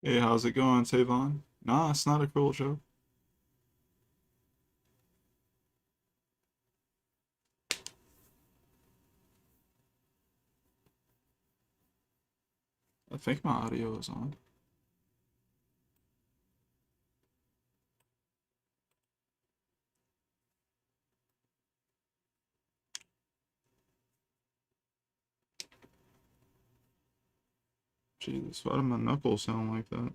Hey, how's it going, Tavon? Nah, it's not a cruel joke. I think my audio is on. Jesus, why do my knuckles sound like that?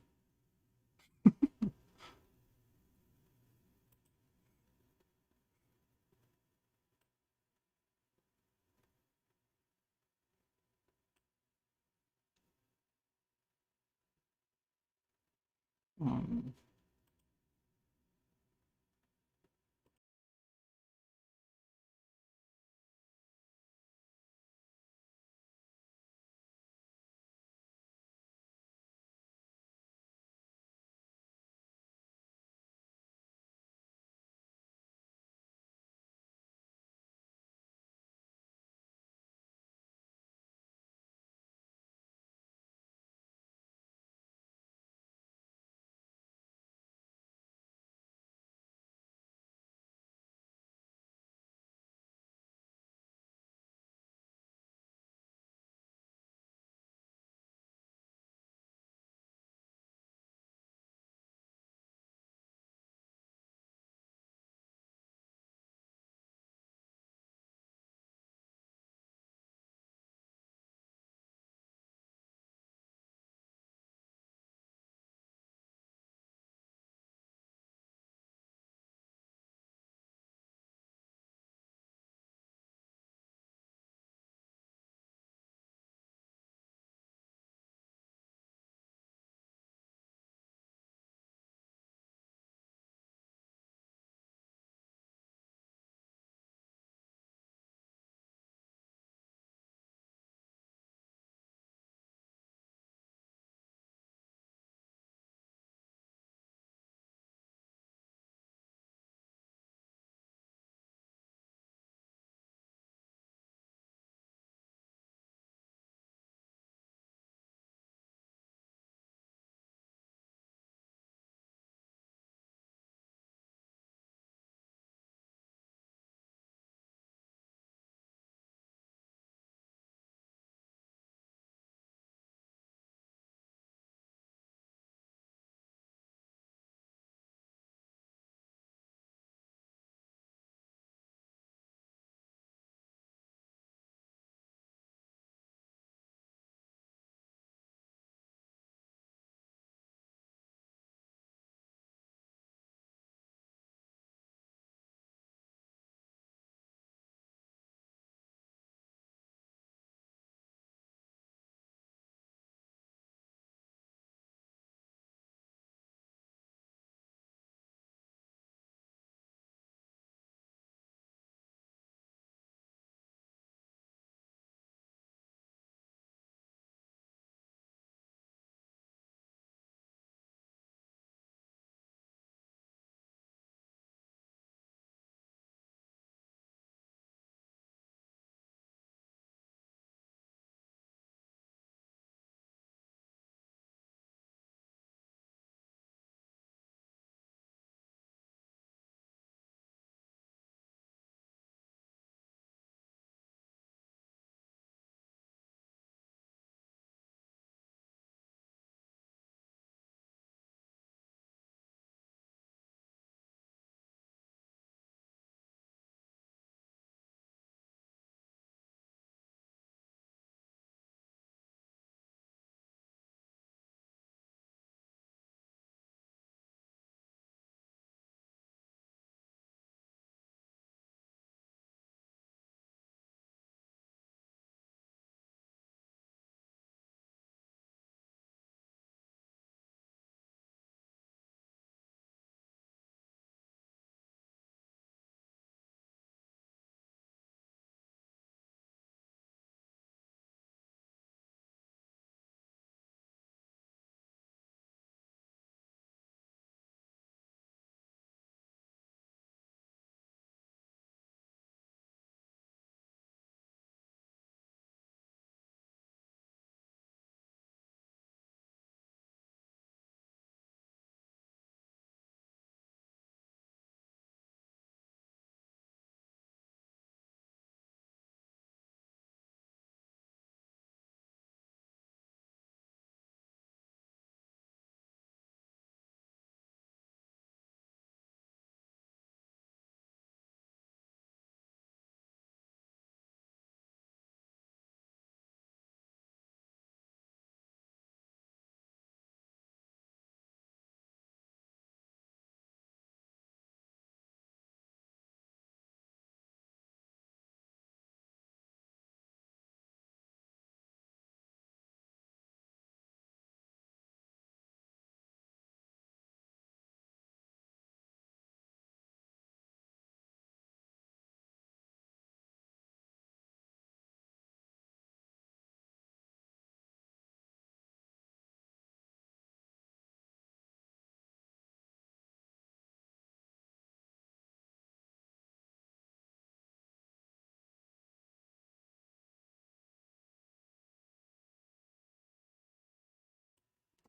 Um,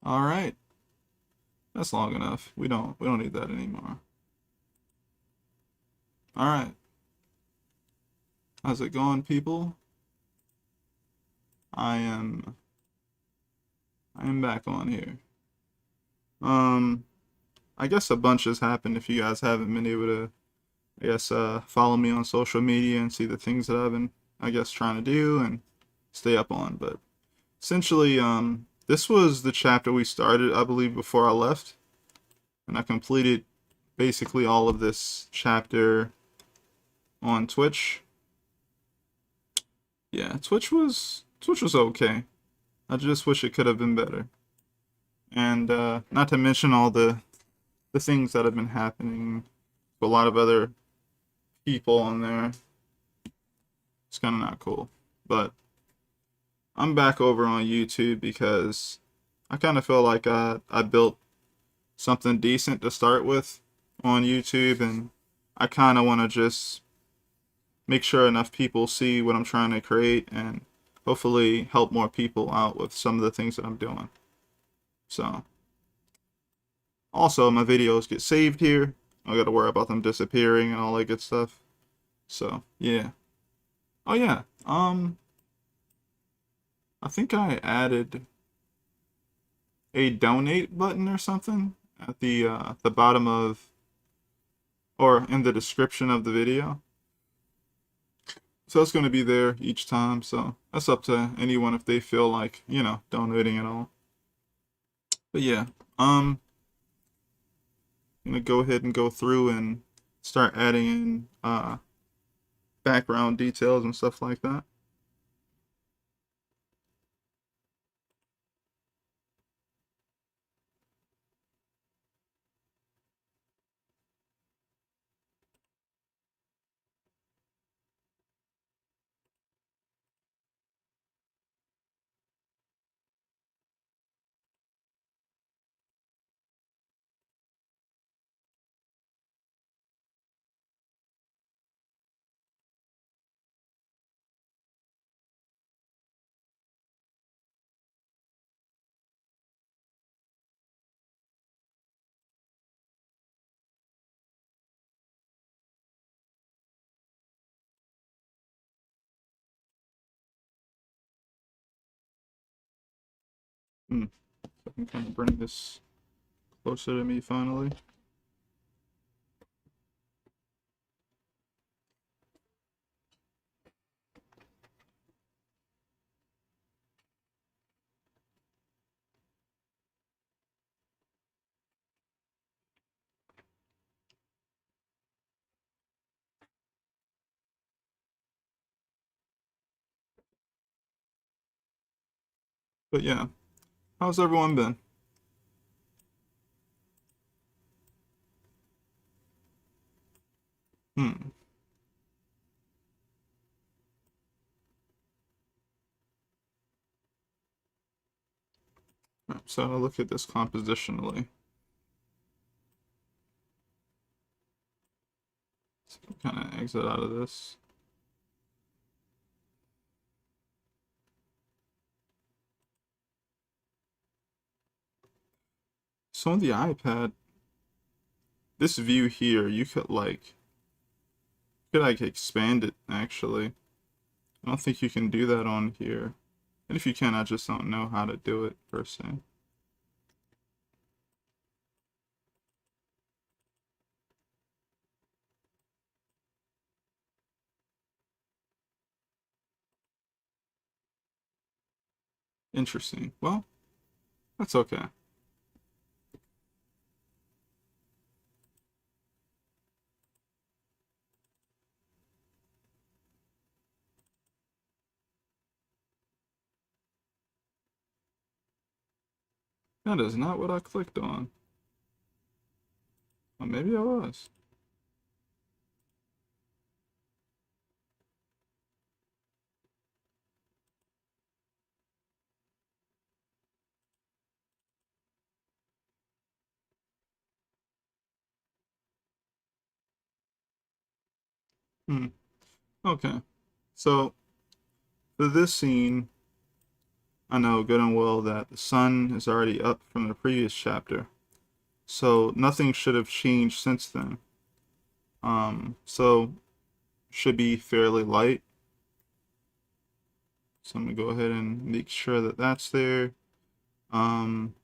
All right. That's long enough. We don't need that anymore. All right. How's it going, people? I am I am back on here. Um, I guess a bunch has happened if you guys haven't been able to, follow me on social media and see the things that I've been, trying to do and stay up on. But essentially, this was the chapter we started, I believe, before I left, and I completed basically all of this chapter on Twitch. Yeah, Twitch was okay. I just wish it could have been better. And not to mention all the things that have been happening to a lot of other people on there. It's kind of not cool. But I'm back over on YouTube because I kind of feel like I built something decent to start with on YouTube, and I kind of want to just make sure enough people see what I'm trying to create and hopefully help more people out with some of the things that I'm doing. So, also my videos get saved here. I got to worry about them disappearing and all that good stuff. So, yeah. Oh yeah. I think I added a donate button or something at the bottom of or in the description of the video. So it's going to be there each time. So that's up to anyone if they feel like, donating at all. But yeah, I'm going to go ahead and go through and start adding in background details and stuff like that. Hmm. So I can kind of bring this closer to me finally. But yeah, how's everyone been? Hmm. Right, so I'll look at this compositionally. So kind of exit out of this. So on the iPad, this view here, you could expand it actually. I don't think you can do that on here. And if you can, I just don't know how to do it per se. Interesting. Well, that's okay. That is not what I clicked on. Or maybe I was. Okay. So for this scene, I know good and well that the sun is already up from the previous chapter, so nothing should have changed since then. So should be fairly light. So I'm gonna go ahead and make sure that that's there. Um,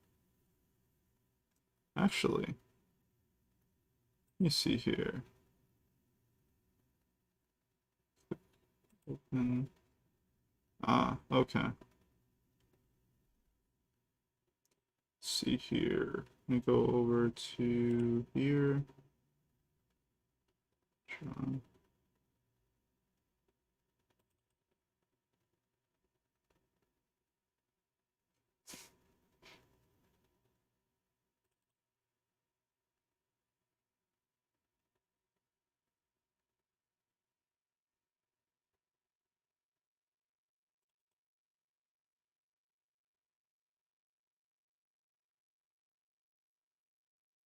Actually, let me see here. Open. Ah, okay. Let's see here. Let me go over to here. Try.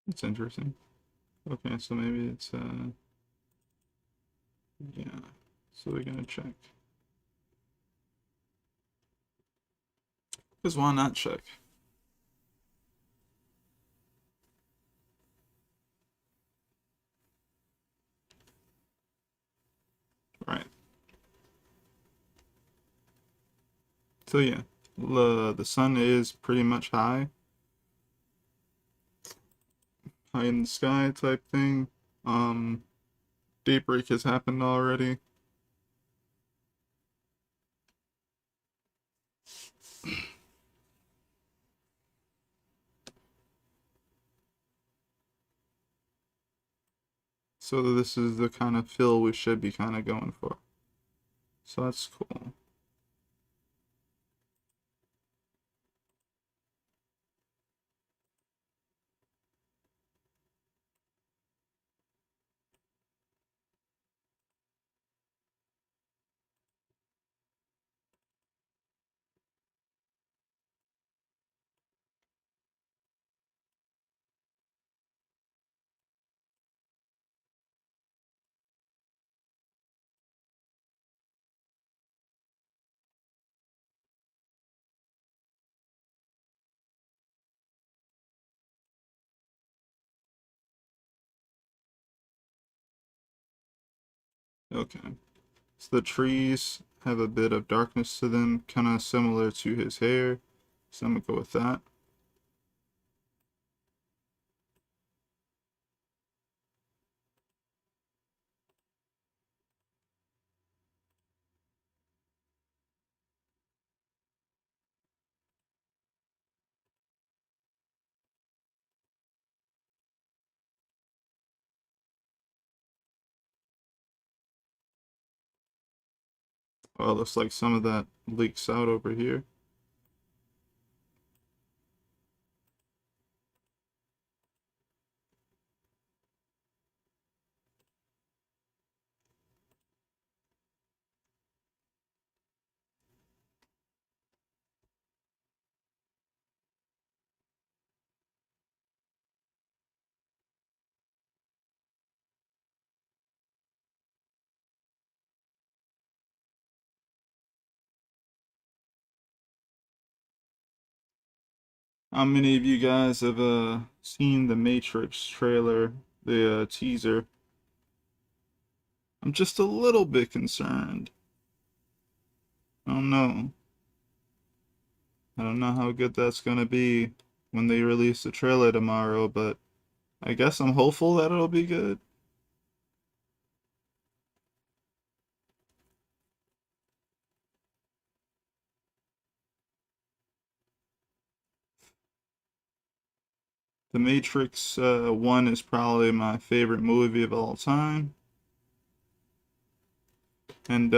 That's interesting. Okay, so maybe it's yeah. So we're gonna check. Because why not check? Right. So yeah, the sun is pretty much high in the sky type thing. Um, Daybreak has happened already. So this is the kind of fill we should be kind of going for. So that's cool. Okay. So the trees have a bit of darkness to them, kind of similar to his hair. So I'm gonna go with that. Oh, it looks like some of that leaks out over here. How many of you guys have seen the Matrix trailer, the teaser? I'm just a little bit concerned. I don't know. I don't know how good that's gonna be when they release the trailer tomorrow, but I guess I'm hopeful that it'll be good. The Matrix 1 is probably my favorite movie of all time. And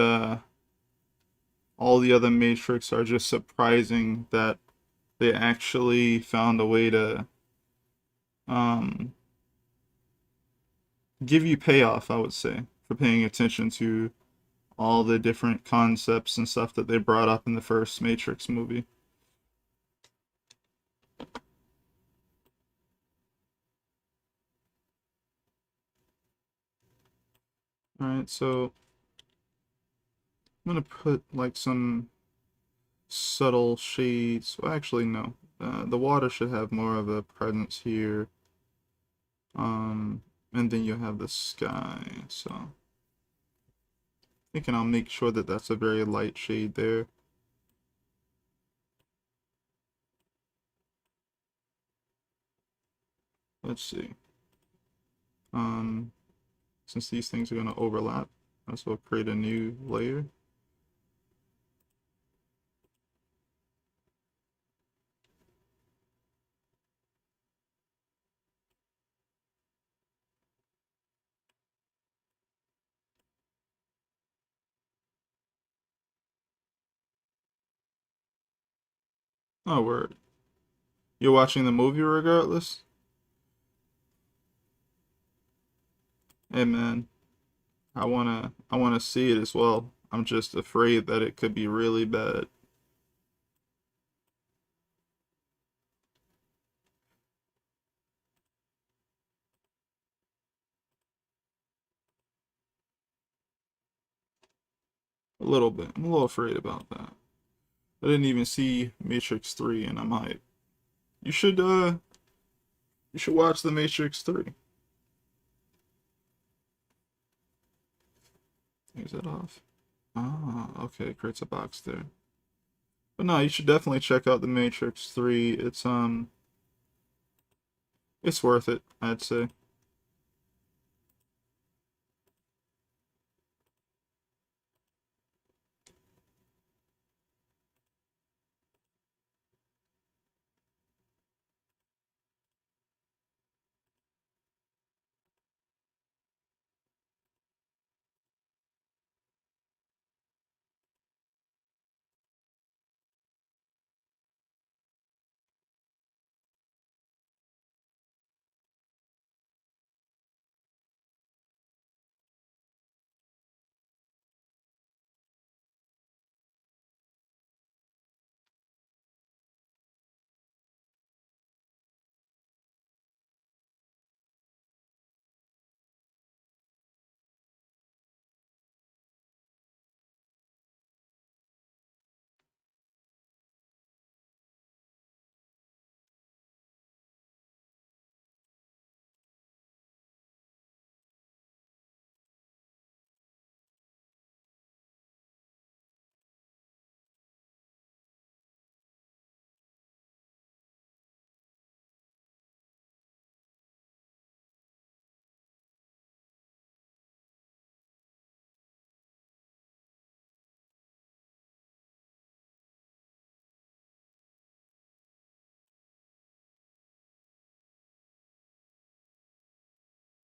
all the other Matrix are just surprising that they actually found a way to um, give you payoff, I would say, for paying attention to all the different concepts and stuff that they brought up in the first Matrix movie. Alright, so I'm gonna put like some subtle shades. Well, actually, no. The water should have more of a presence here. Um, and then you have the sky. So, thinking I'll make sure that that's a very light shade there. Let's see. Um, since these things are going to overlap, I as well create a new layer. Oh, word. You're watching the movie regardless? Hey, man. I wanna see it as well. I'm just afraid that it could be really bad. A little bit. I'm a little afraid about that. I didn't even see Matrix 3 and I'm hyped. You should you should watch the Matrix 3. Is that off? Ah, okay, it creates a box there. But no, you should definitely check out the Matrix 3. It's worth it, I'd say.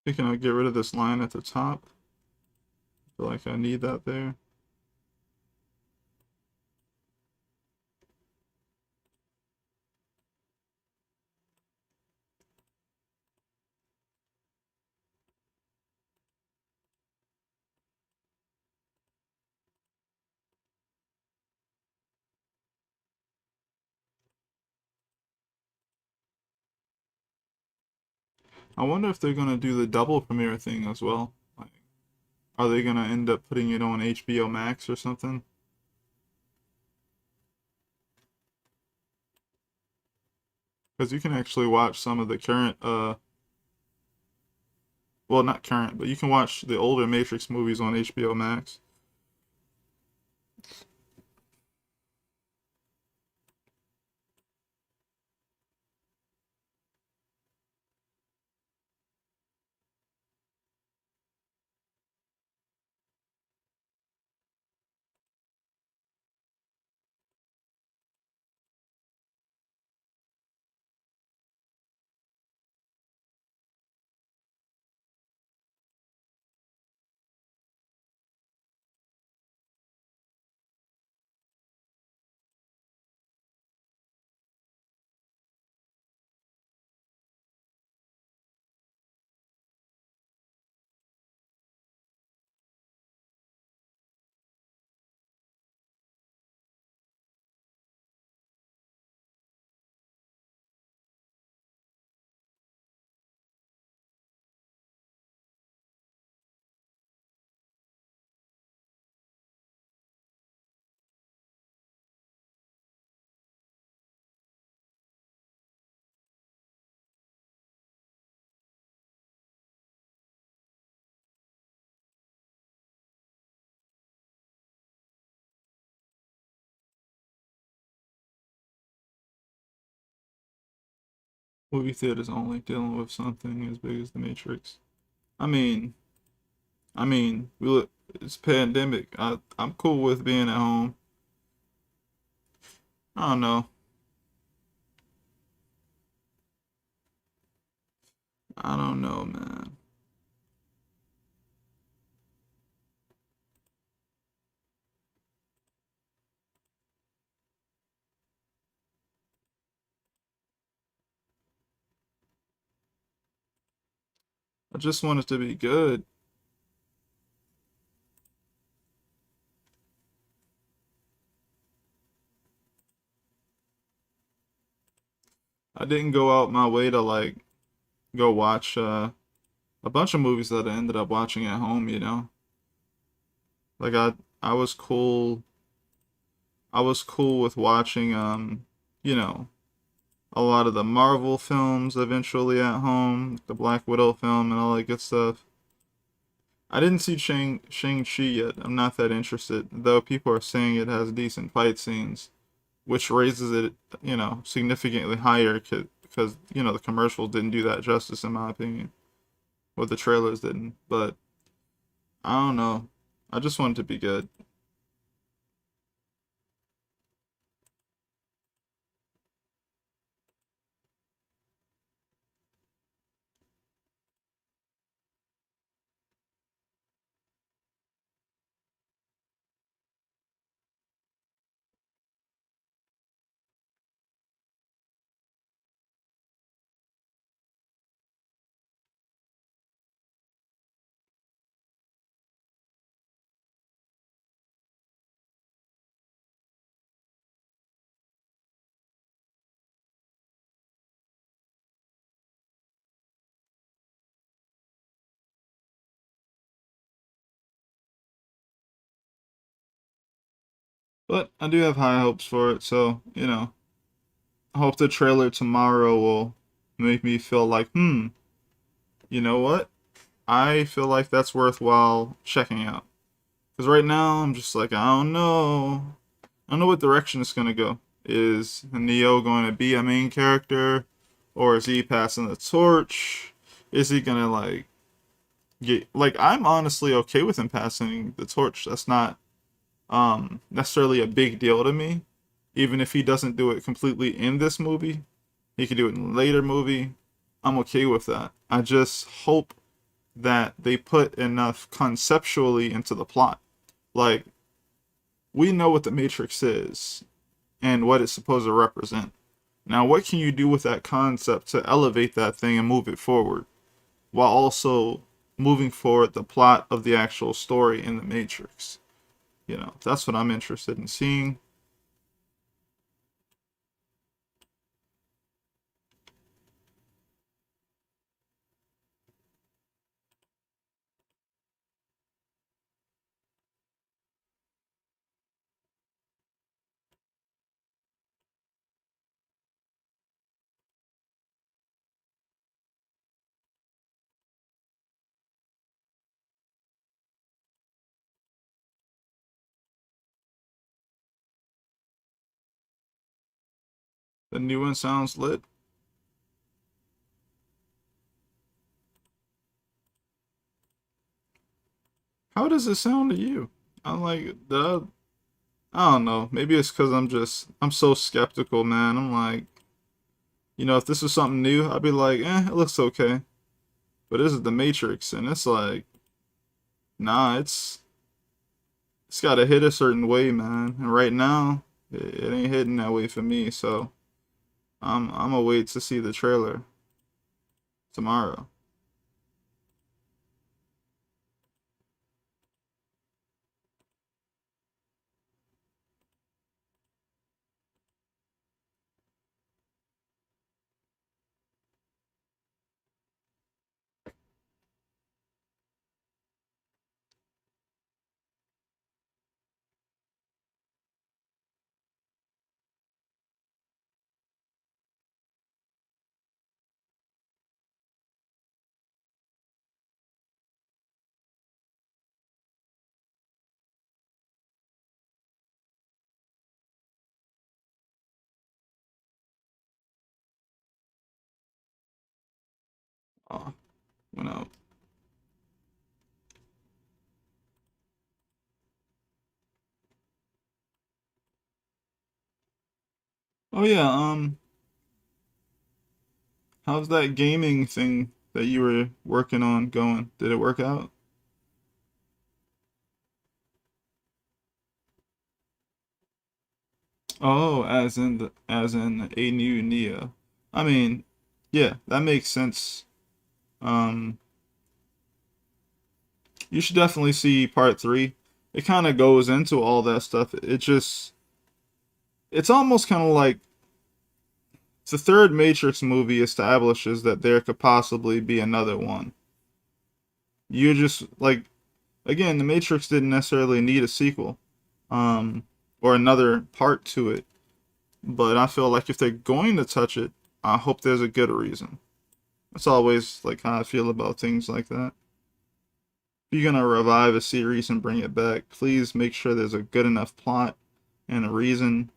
Thinking I'll get rid of this line at the top. I feel like I need that there. I wonder if they're gonna do the double premiere thing as well. Like, are they gonna end up putting it on HBO Max or something? Because you can actually watch some of the current, well, not current, but you can watch the older Matrix movies on HBO Max. movie theaters only dealing with something as big as the Matrix. I mean, we look, it's pandemic. I'm cool with being at home. I don't know. I don't know, man. I just want it to be good. I didn't go out my way to like go watch a bunch of movies that I ended up watching at home, you know. Like I was cool. I was cool with watching you know, a lot of the Marvel films eventually at home, the Black Widow film and all that good stuff. I didn't see Shang-Chi yet. I'm not that interested, though people are saying it has decent fight scenes, which raises it, you know, significantly higher because, you know, the commercials didn't do that justice in my opinion, or the trailers didn't. But I don't know. I just want it to be good. But I do have high hopes for it, so, you know, I hope the trailer tomorrow will make me feel like, you know what? I feel like that's worthwhile checking out. Because right now, I'm just like, I don't know. I don't know what direction it's going to go. Is Neo going to be a main character? Or is he passing the torch? Is he going to, like, get. Like, I'm honestly okay with him passing the torch. That's not necessarily a big deal to me. Even if he doesn't do it completely in this movie, he could do it in a later movie. I'm okay with that. I just hope that they put enough conceptually into the plot. Like, we know what the Matrix is and what it's supposed to represent. Now, what can you do with that concept to elevate that thing and move it forward while also moving forward the plot of the actual story in the Matrix? You know, that's what I'm interested in seeing. The new one sounds lit. How does it sound to you? I'm like, I don't know. Maybe it's because I'm so skeptical, man. I'm like, you know, if this was something new, I'd be like, it looks okay. But this is the Matrix, and it's like, nah, it's got to hit a certain way, man. And right now, it ain't hitting that way for me. So I'm gonna wait to see the trailer tomorrow. Oh, went out. Oh yeah, how's that gaming thing that you were working on going? Did it work out? Oh, as in a new Neo. I mean, yeah, that makes sense. Um, you should definitely see part three. It kind of goes into all that stuff. It's almost kind of like the third Matrix movie establishes that there could possibly be another one. You just like again, the Matrix didn't necessarily need a sequel, um, or another part to it. But I feel like if they're going to touch it, I hope there's a good reason. That's always like how I feel about things like that. If you're gonna revive a series and bring it back, please make sure there's a good enough plot and a reason.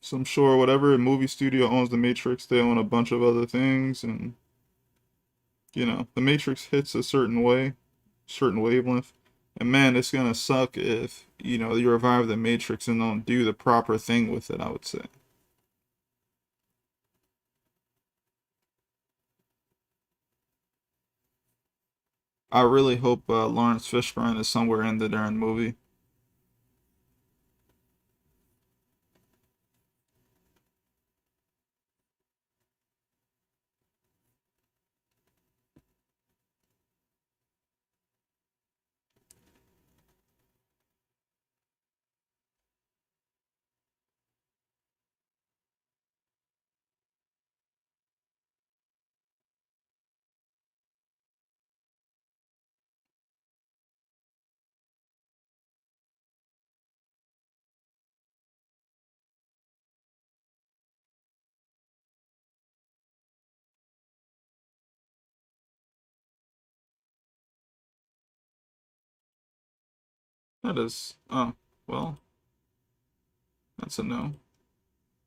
So I'm sure whatever movie studio owns the Matrix, they own a bunch of other things, and the Matrix hits a certain way, certain wavelength. And man, it's gonna suck if, you revive the Matrix and don't do the proper thing with it, I would say. I really hope Lawrence Fishburne is somewhere in the darn movie. That is, oh, well, that's a no.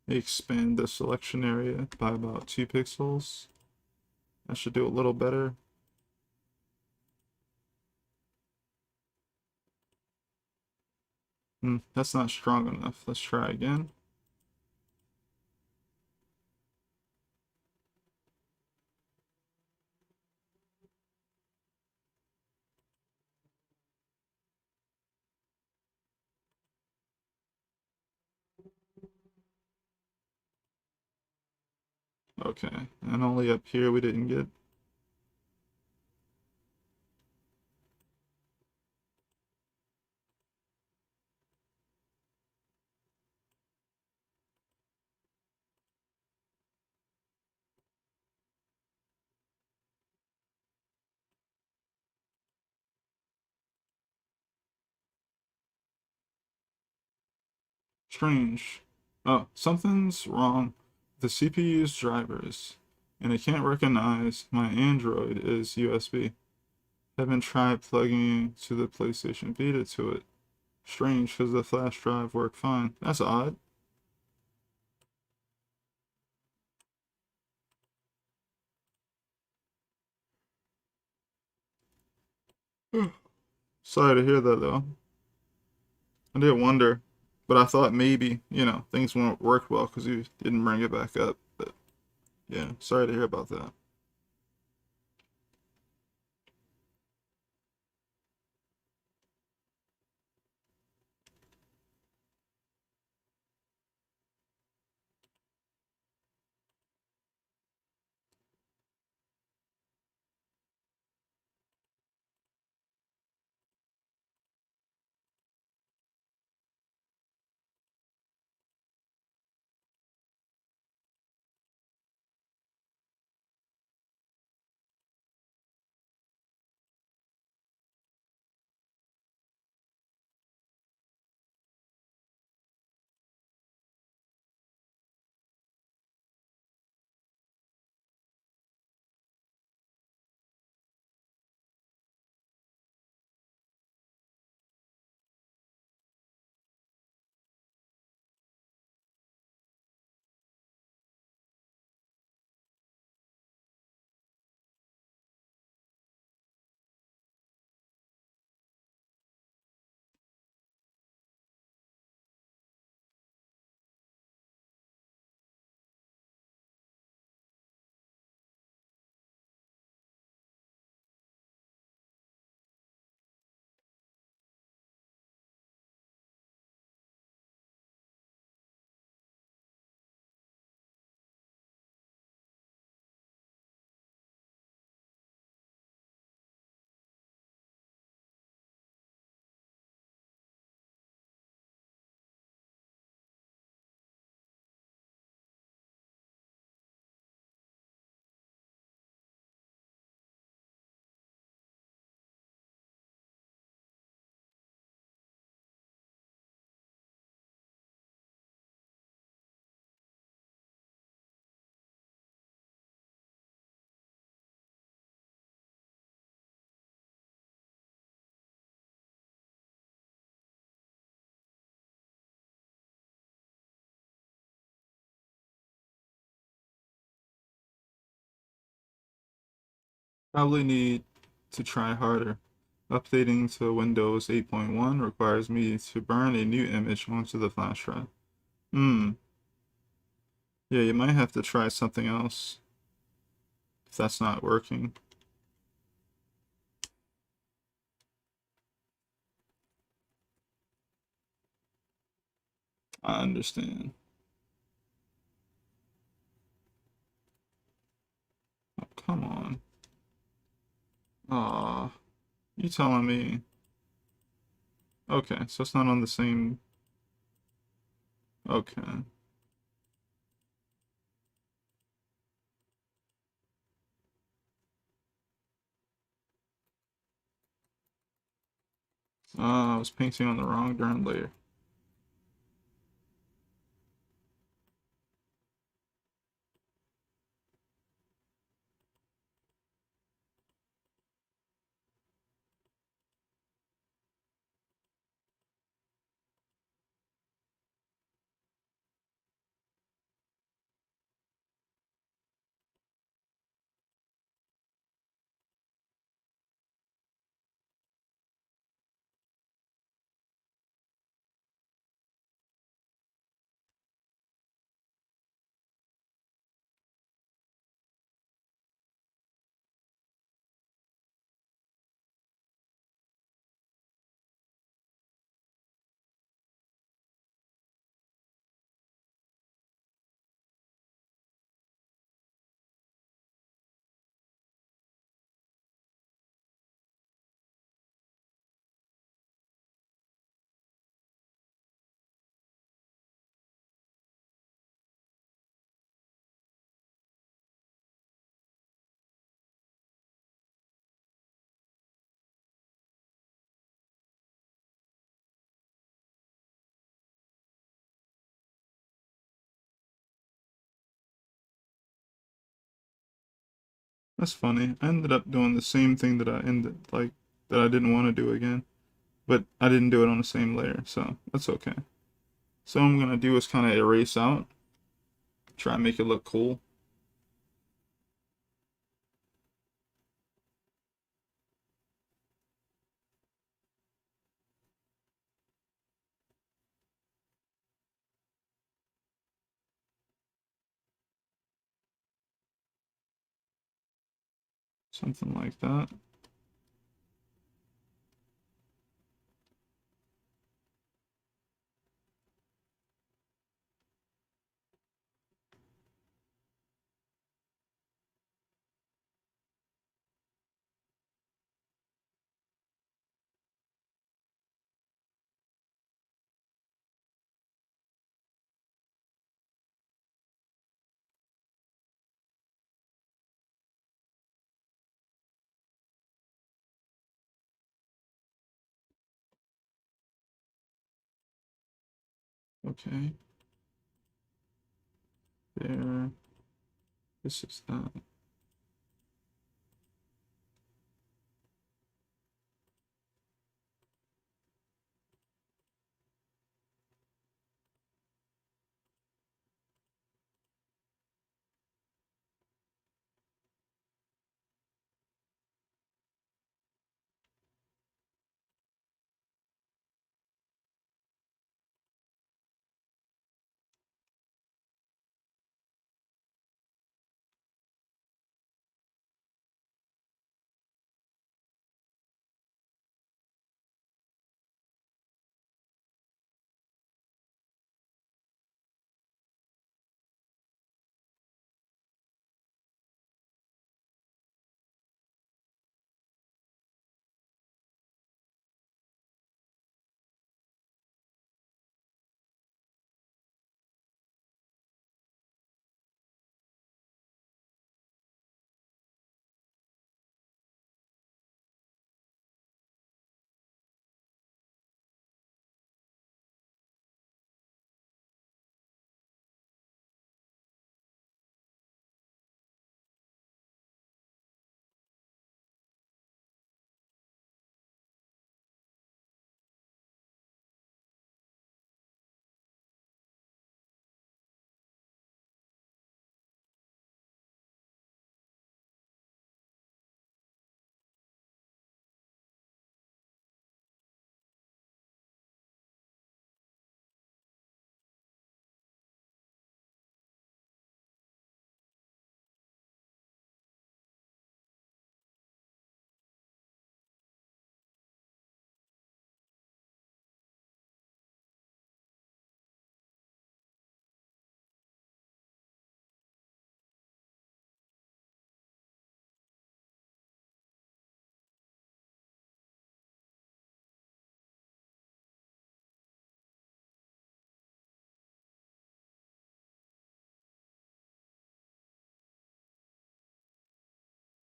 Expand the selection area by about 2 pixels. I should do a little better. That's not strong enough. Let's try again. Okay, and only up here we didn't get. Strange. Oh, something's wrong. The CPU's drivers, and it can't recognize my Android as USB. Haven't tried plugging to the PlayStation Vita to it. Strange, because the flash drive worked fine. That's odd. Sorry to hear that, though. I did wonder, but I thought maybe, things won't work well because you didn't bring it back up. But yeah, sorry to hear about that. Probably need to try harder. Updating to Windows 8.1 requires me to burn a new image onto the flash drive. Hmm. Yeah, you might have to try something else if that's not working. I understand. Oh, come on. Aw, you telling me? Okay, so it's not on the same. Okay. I was painting on the wrong darn layer. That's funny. I ended up doing the same thing that I didn't want to do again, but I didn't do it on the same layer, so that's okay. So what I'm gonna do is kind of erase out, try and make it look cool. Something like that. Okay. There. This is that.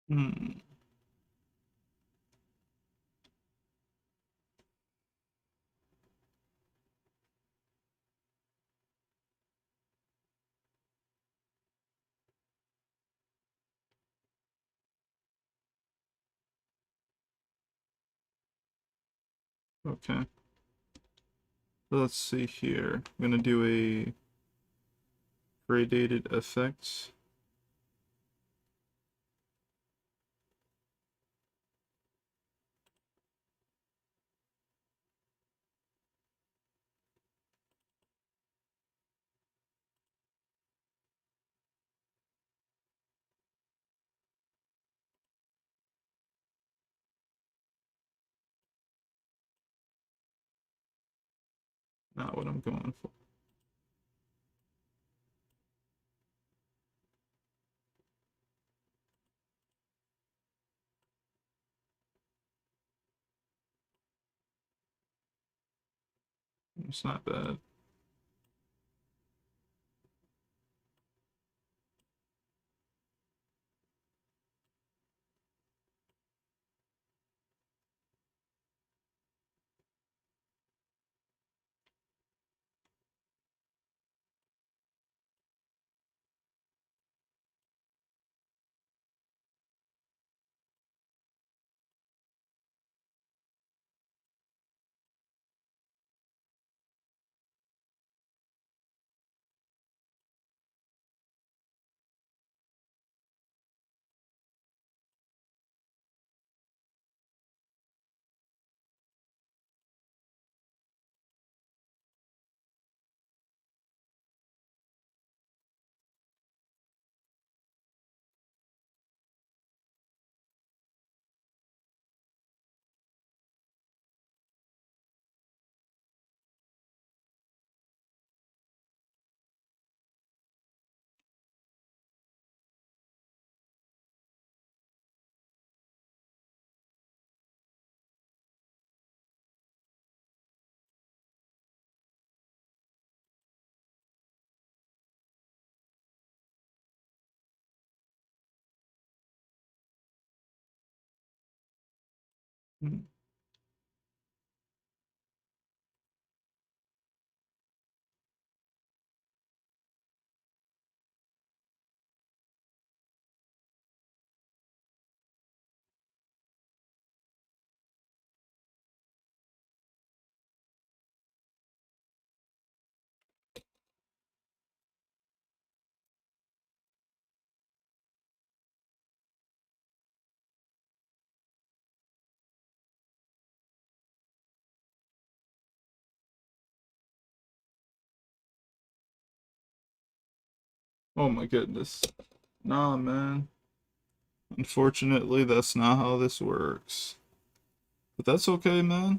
Hmm. Okay. Let's see here. I'm gonna do a gradated effect. Not what I'm going for. It's not bad. Hmm. Oh my goodness. Nah, man. Unfortunately, that's not how this works. But that's okay, man.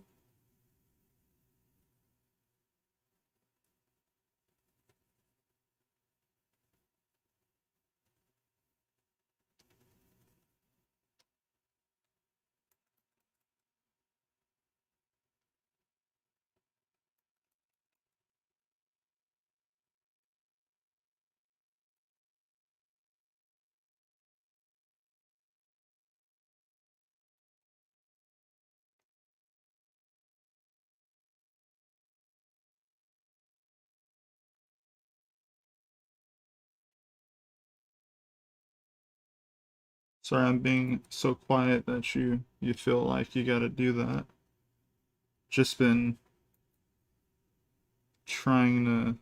Sorry I'm being so quiet that you feel like you gotta do that. Just been trying to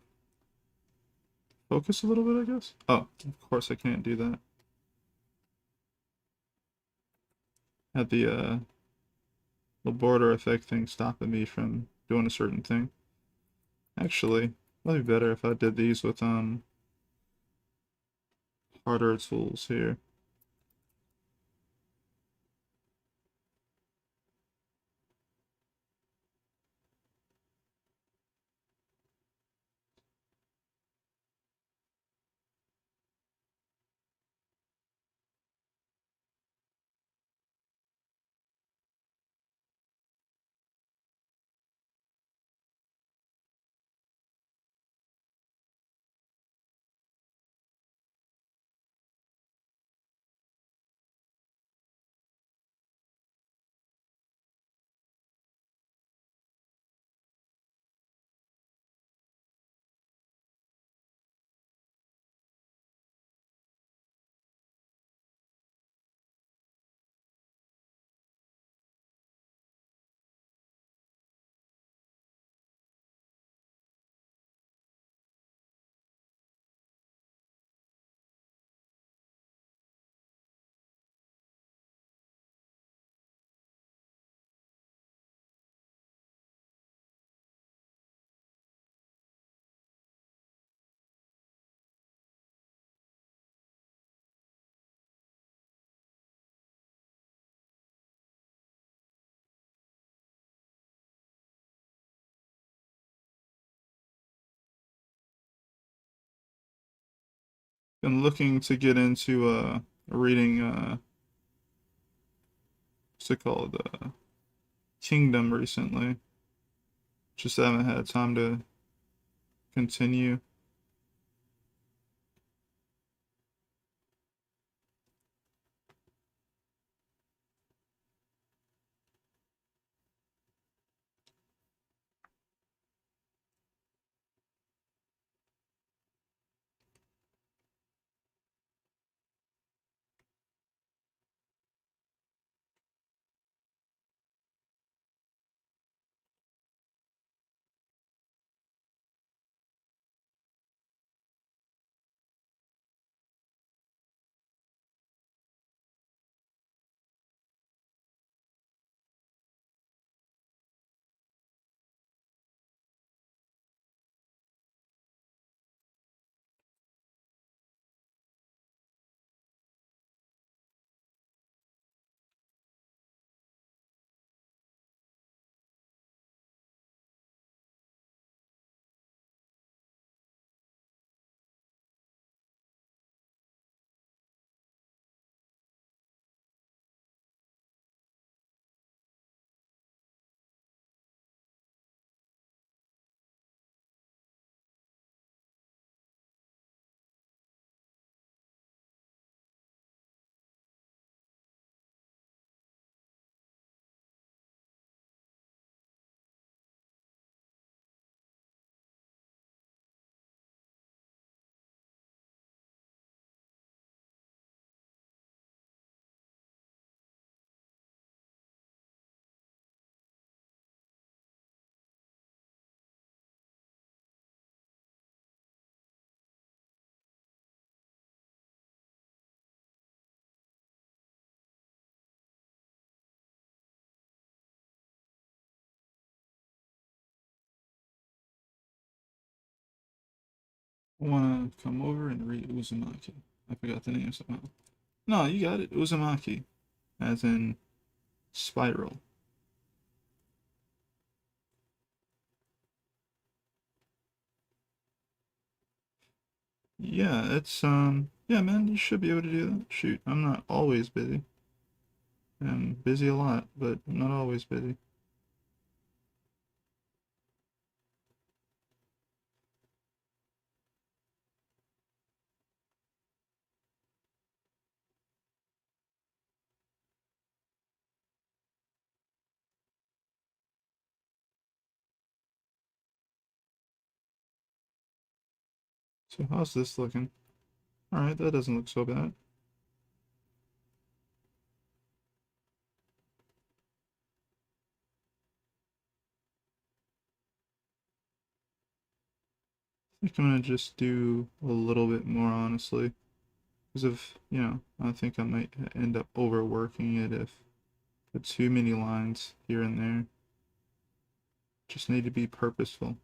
focus a little bit, I guess. Oh, of course I can't do that. Had the border effect thing stopping me from doing a certain thing. Actually, might be better if I did these with harder tools here. Been looking to get into reading what's it called? Kingdom recently. Just haven't had time to continue. I wanna come over and read Uzumaki. I forgot the name somehow. No, you got it. Uzumaki. As in spiral. Yeah, it's yeah man, you should be able to do that. Shoot, I'm not always busy. I'm busy a lot, but I'm not always busy. So how's this looking? Alright, that doesn't look so bad. I think I'm gonna just do a little bit more honestly. Because of, I think I might end up overworking it if put too many lines here and there. Just need to be purposeful.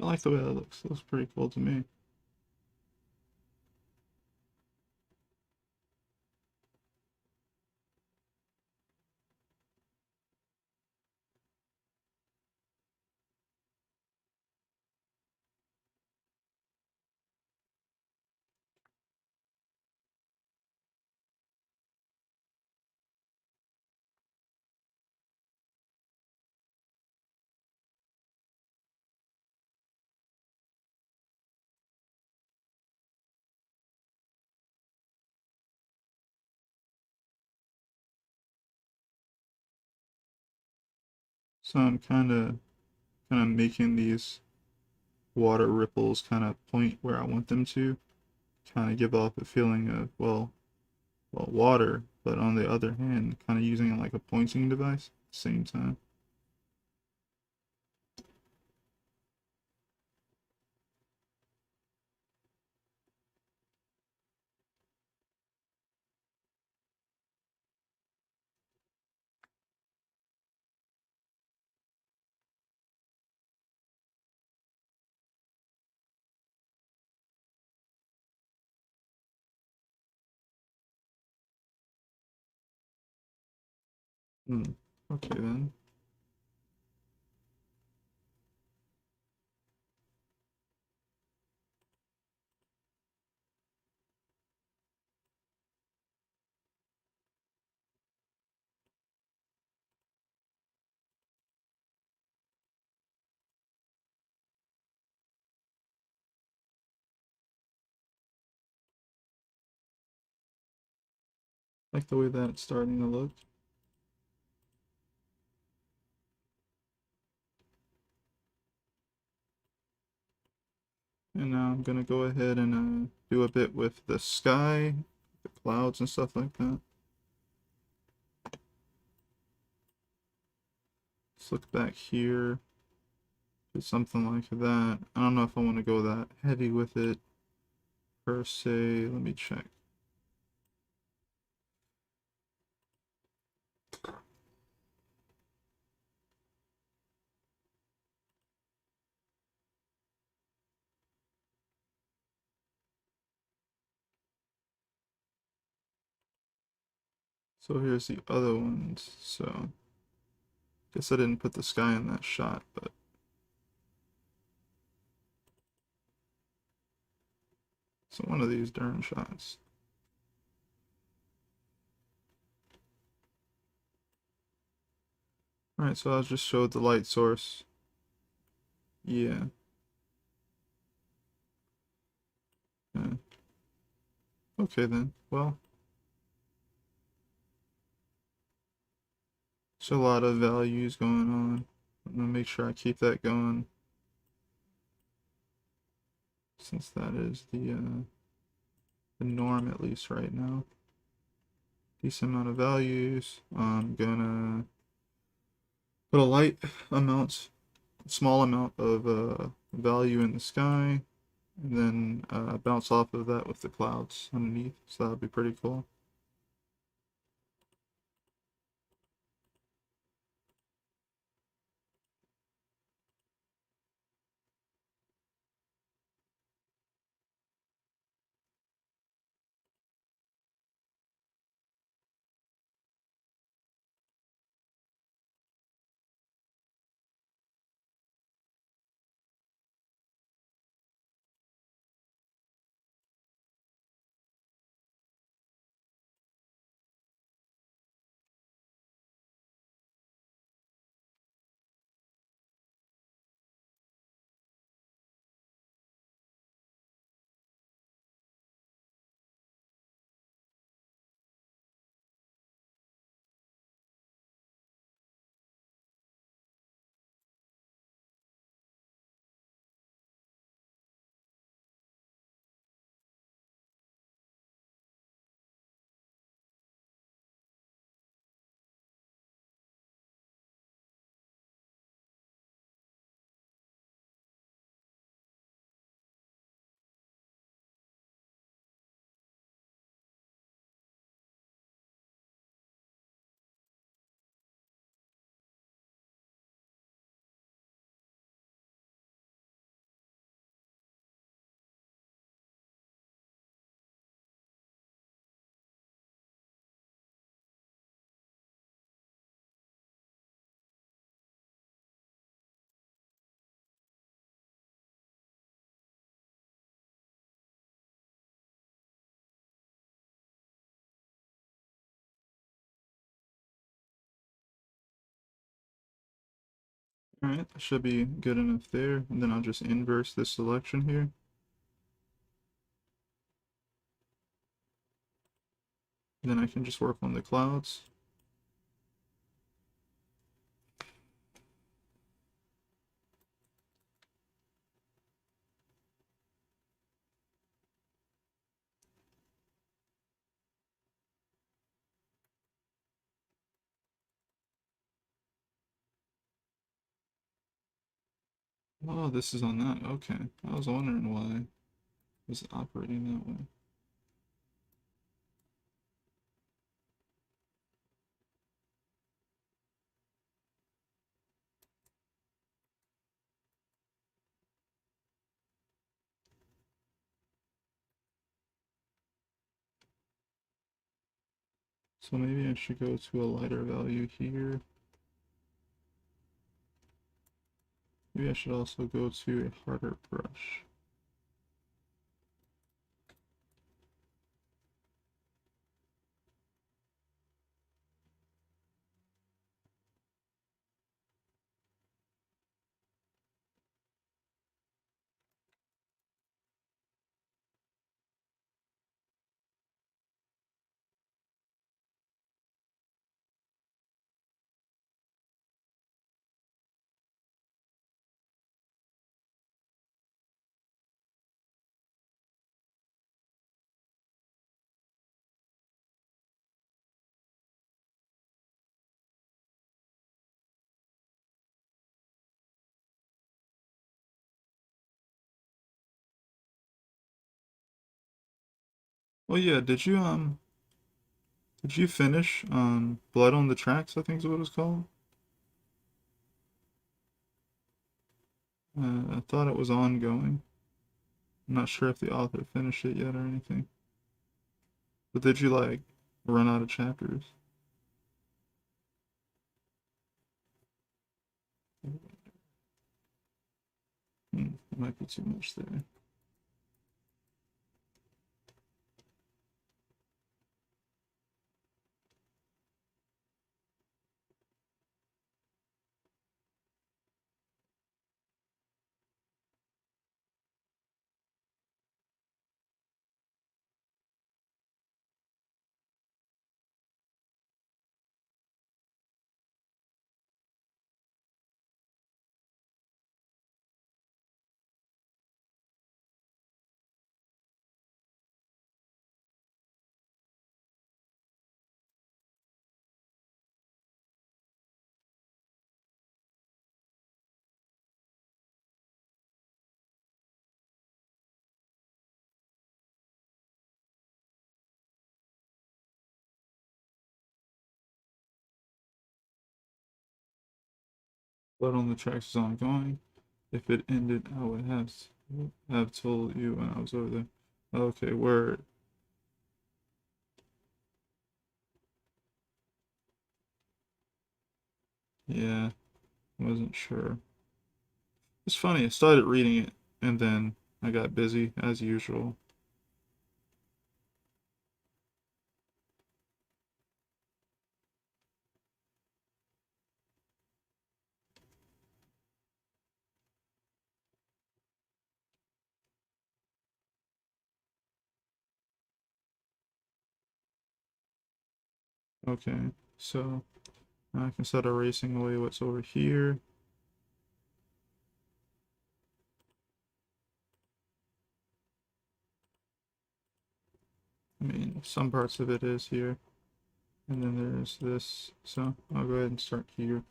I like the way that looks. It looks pretty cool to me. So I'm kind of making these water ripples kind of point where I want them to, kind of give off a feeling of, well, water, but on the other hand, kind of using it like a pointing device at the same time. Hmm. Okay then. Like the way that it's starting to look. And now I'm gonna go ahead and do a bit with the sky, the clouds and stuff like that. Let's look back here. Do something like that. I don't know if I want to go that heavy with it per se. Let me check. So here's the other ones. So guess I didn't put the sky in that shot, but so one of these darn shots. Alright, so I'll just show the light source. Yeah. Yeah. Okay then. Well, there's a lot of values going on. I'm gonna make sure I keep that going, since that is the norm at least right now. Decent amount of values. I'm gonna put a light amount, small amount of value in the sky, and then bounce off of that with the clouds underneath. So that would be pretty cool. Alright, that should be good enough there. And then I'll just inverse this selection here. And then I can just work on the clouds. Oh, this is on that. Okay. I was wondering why it was operating that way. So maybe I should go to a lighter value here. Maybe I should also go to a harder brush. Oh yeah, did you finish Blood on the Tracks, I think is what it's called? I thought it was ongoing. I'm not sure if the author finished it yet or anything. But did you like run out of chapters? It might be too much there. Blood on the Tracks is ongoing. If it ended, I would have told you when I was over there. Okay, word. Yeah, wasn't sure. It's funny, I started reading it and then I got busy as usual. Okay, so I can start erasing away what's over here. I mean, some parts of it is here. And then there's this. So I'll go ahead and start here.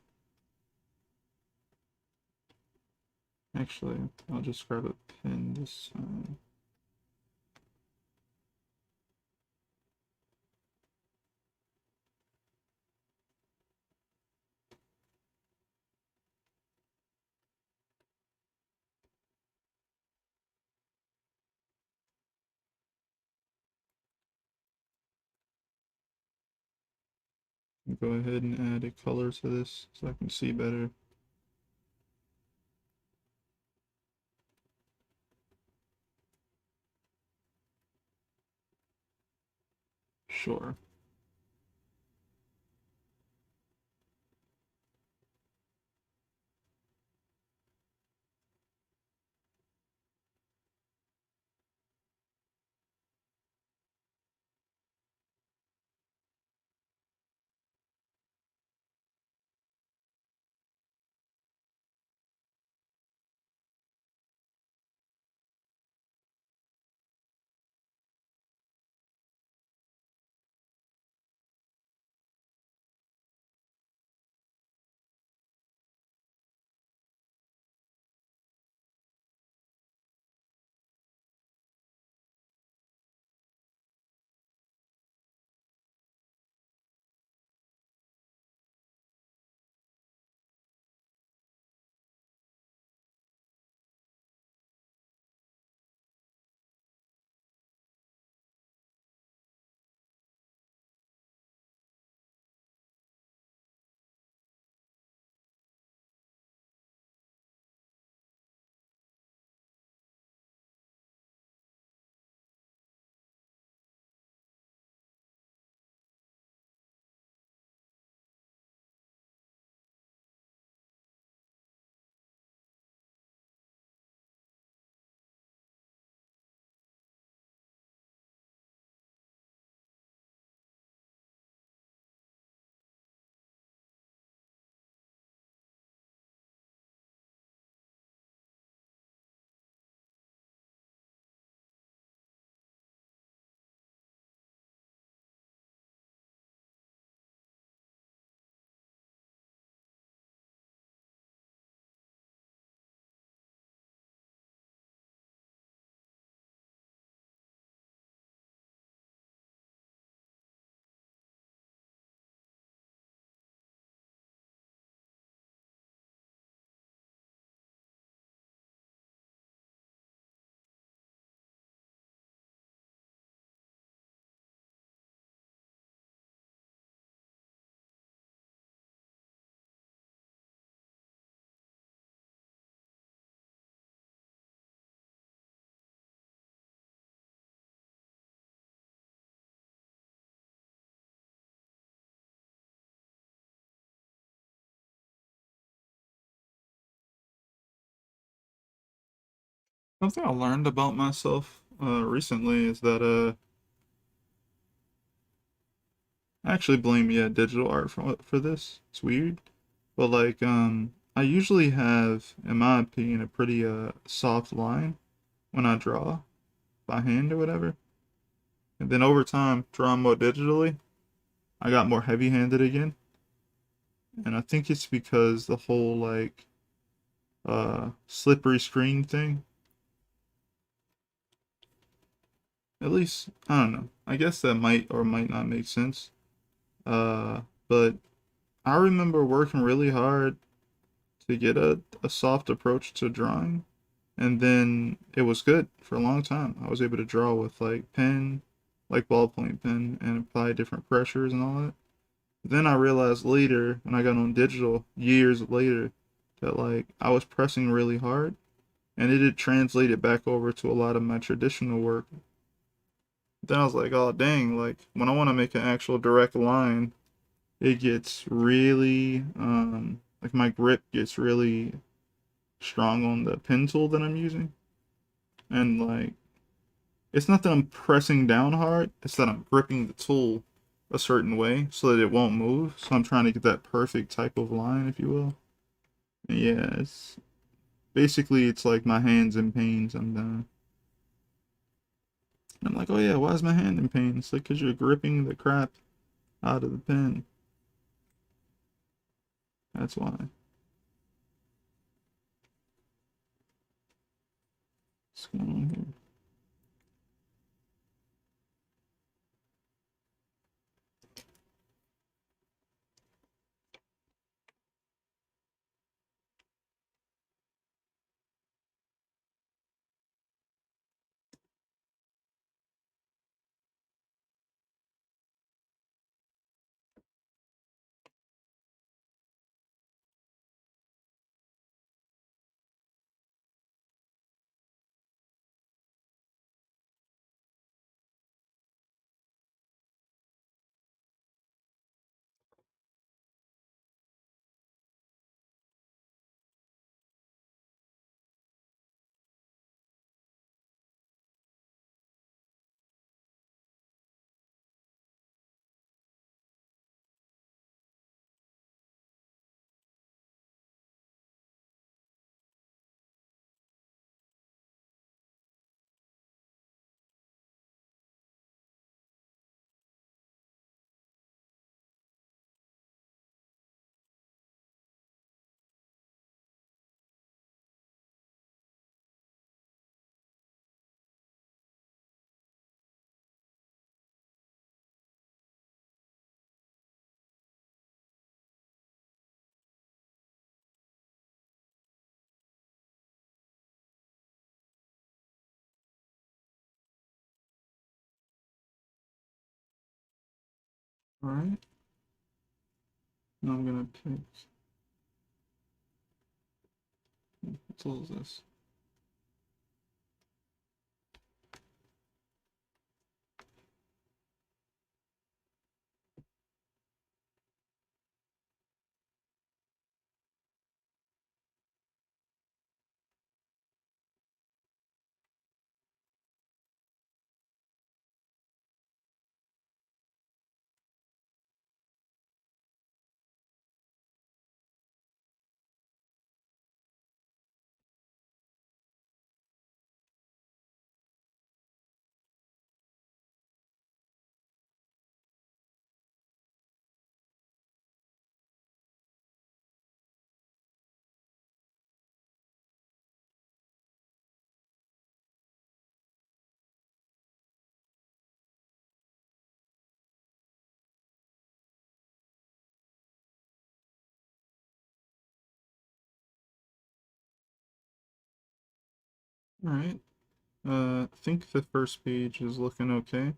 Actually, I'll just grab a pen this time. Go ahead and add a color to this so I can see better. Sure. Something I learned about myself recently is that I actually blame, yeah, digital art for this. It's weird, but like I usually have, in my opinion, a pretty soft line when I draw by hand or whatever. And then over time, drawing more digitally, I got more heavy-handed again. And I think it's because the whole like slippery screen thing. At least, I don't know. I guess that might or might not make sense. But I remember working really hard to get a soft approach to drawing, and then it was good for a long time. I was able to draw with like pen, like ballpoint pen, and apply different pressures and all that. Then I realized later, when I got on digital, years later, that like I was pressing really hard, and it had translated back over to a lot of my traditional work. Then I was like, oh dang, like when I want to make an actual direct line, it gets really like my grip gets really strong on the pen tool that I'm using. And like it's not that I'm pressing down hard, it's that I'm gripping the tool a certain way so that it won't move. So I'm trying to get that perfect type of line, if you will. And yeah, it's basically it's like my hands in pain sometimes. And I'm like, oh yeah, why is my hand in pain? It's like because you're gripping the crap out of the pen. That's why. What's going on here? Alright. Now I'm gonna pick. What tool is this? Alright. I think the first page is looking okay.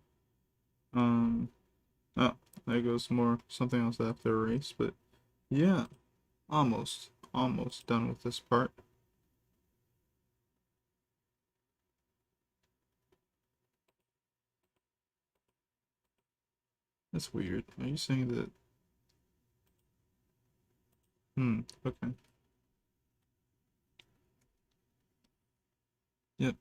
Um, oh, there goes more something else I have to erase, but yeah, almost done with this part. That's weird. Are you saying that? Okay. Yep.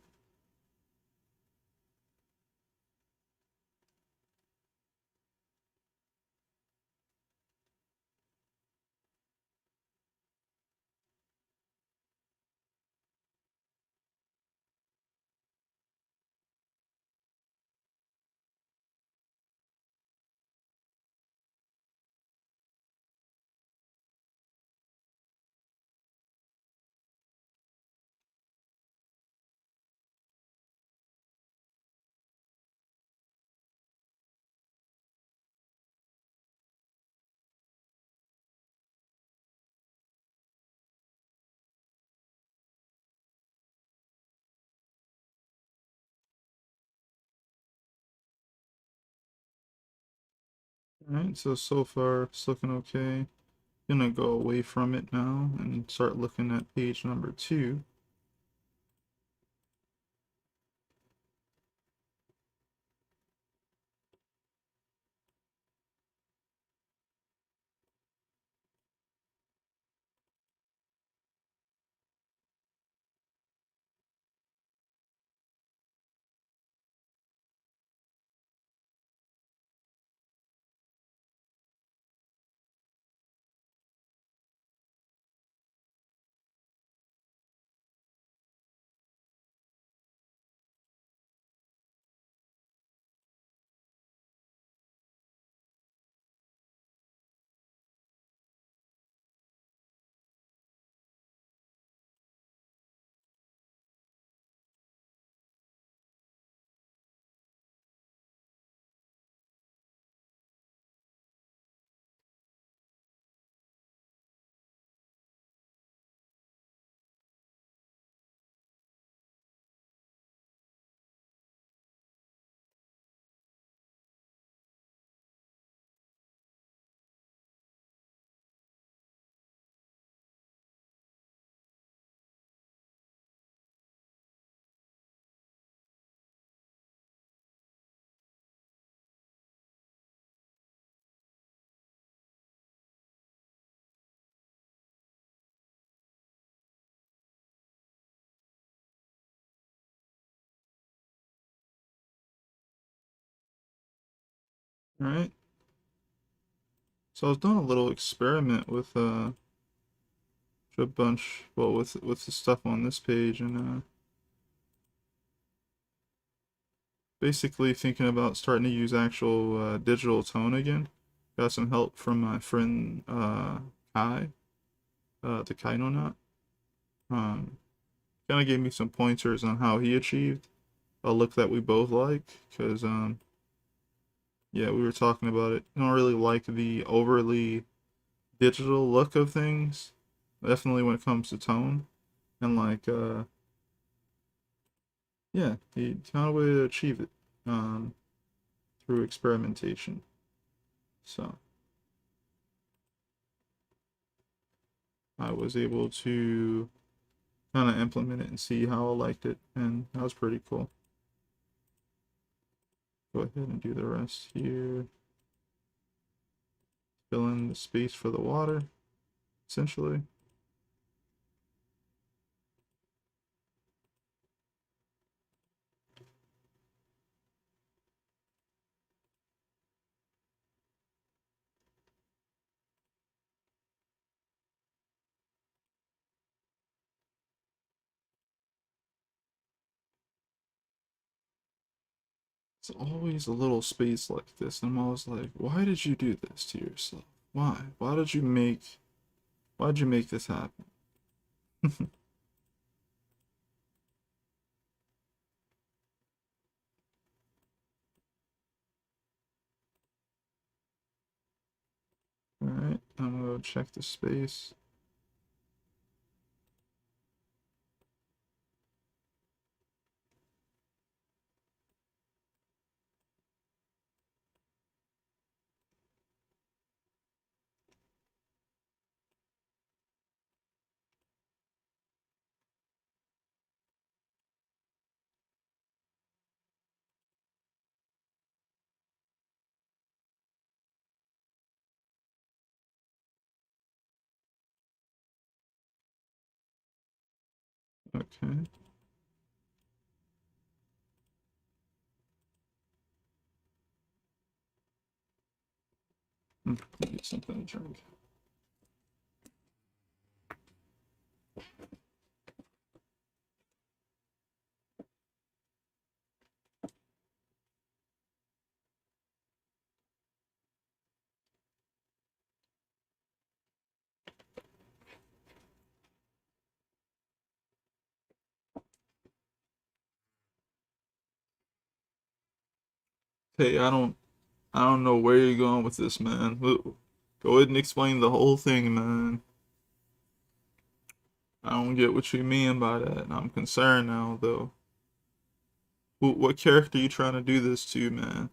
Alright, so far it's looking okay. Gonna go away from it now and start looking at page number 2. Alright. So I was doing a little experiment with a bunch, well, with the stuff on this page, and basically thinking about starting to use actual digital tone again. Got some help from my friend Kai, the Kaino Knot. Um, Kind of gave me some pointers on how he achieved a look that we both like, because yeah, we were talking about it. I don't really like the overly digital look of things, definitely when it comes to tone, and like yeah, he found a way to achieve it um, through experimentation. So I was able to kind of implement it and see how I liked it, and that was pretty cool. Go ahead and do the rest here. Fill in the space for the water, essentially. It's always a little space like this, and I'm always like, why did you do this to yourself? Why? Why'd you make this happen? Alright, I'm gonna go check the space. Okay. Get something to drink. Hey, I don't know where you're going with this, man. Go ahead and explain the whole thing, man. I don't get what you mean by that. I'm concerned now, though. What character are you trying to do this to, man?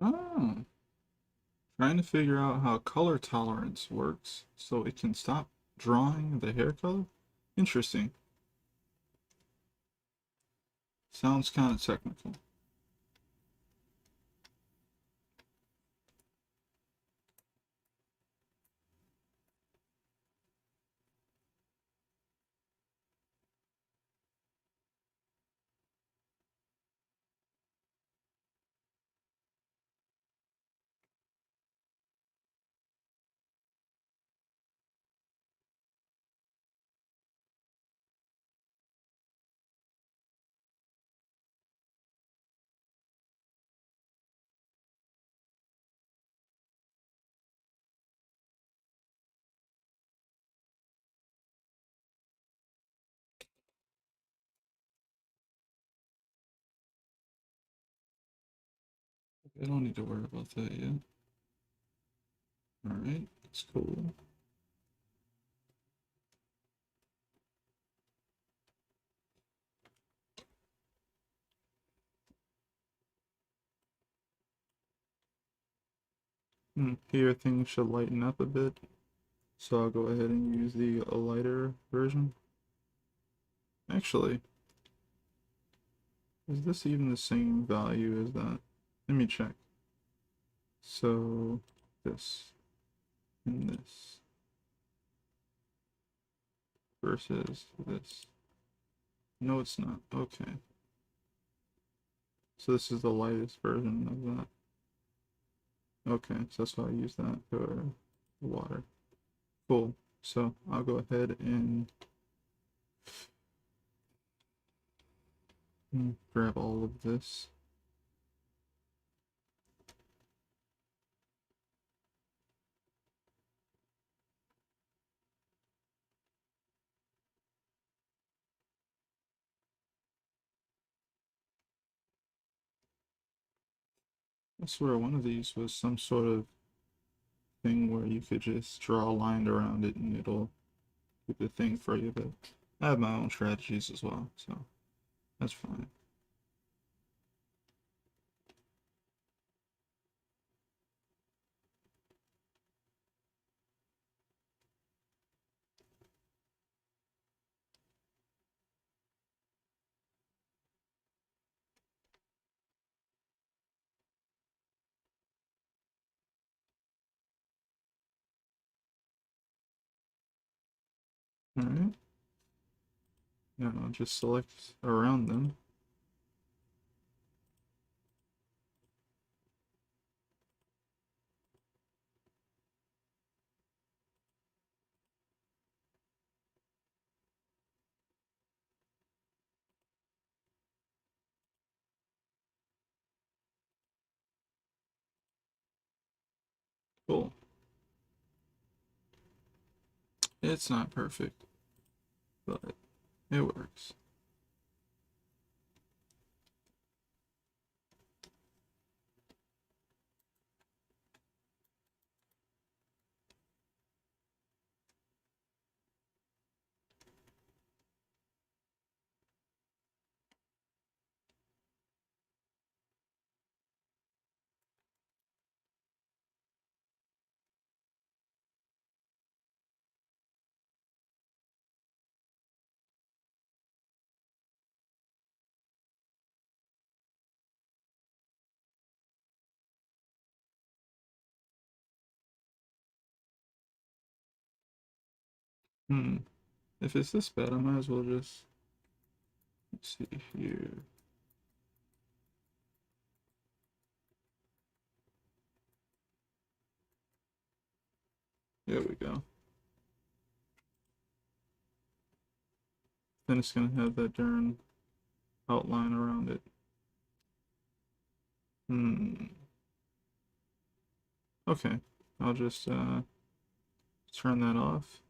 Oh, trying to figure out how color tolerance works so it can stop drawing the hair color? Interesting. Sounds kind of technical. I don't need to worry about that yet. Alright, that's cool. Here things should lighten up a bit. So I'll go ahead and use the lighter version. Actually, is this even the same value as that? Let me check. So this and this versus this. No, it's not. Okay. So this is the lightest version of that. Okay, so that's why I use that for the water. Cool. So I'll go ahead and grab all of this. I swear one of these was some sort of thing where you could just draw a line around it and it'll do the thing for you, but I have my own strategies as well, so that's fine. Alright. Now I'll just select around them. Cool. It's not perfect, but it works. Hmm. If it's this bad, I might as well just, let's see here. There we go. Then it's gonna have that darn outline around it. Hmm. Okay. I'll just turn that off.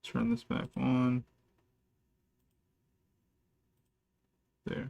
Turn this back on. There.